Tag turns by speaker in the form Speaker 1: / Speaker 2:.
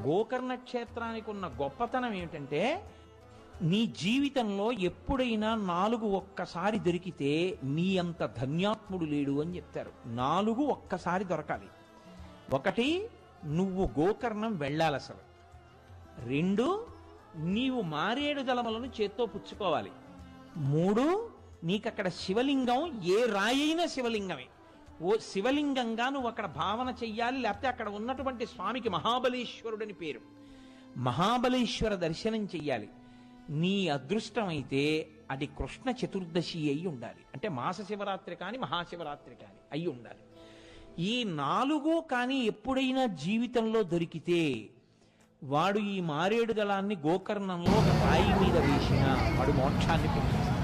Speaker 1: గోకర్ణ క్షేత్రానికి ఉన్న గొప్పతనం ఏమిటంటే, నీ జీవితంలో ఎప్పుడైనా 4 ఒక్కసారి దొరికితే నీ అంత ధన్యాత్ముడు లేడు అని చెప్తారు. 4 ఒక్కసారి దొరకాలి. 1, నువ్వు గోకర్ణం వెళ్ళాలి అసలు. 2, నీవు మారేడు దళములను చేత్తో పుచ్చుకోవాలి. 3, నీకక్కడ శివలింగం ఏ రాయైన శివలింగమే, ఓ శివలింగంగా నువ్వు అక్కడ భావన చెయ్యాలి. లేకపోతే అక్కడ ఉన్నటువంటి స్వామికి మహాబలేశ్వరుడని పేరు. మహాబలేశ్వర దర్శనం చెయ్యాలి. నీ అదృష్టమైతే అది కృష్ణ చతుర్దశి అయి ఉండాలి. అంటే మాస శివరాత్రి కానీ మహాశివరాత్రి కానీ అయి ఉండాలి. ఈ 4 కానీ ఎప్పుడైనా జీవితంలో దొరికితే వాడు ఈ మారేడు దళాన్ని గోకర్ణంలో ఒక రాయి మీద వేసిన వాడు మోక్షాన్ని పొందుతాడు.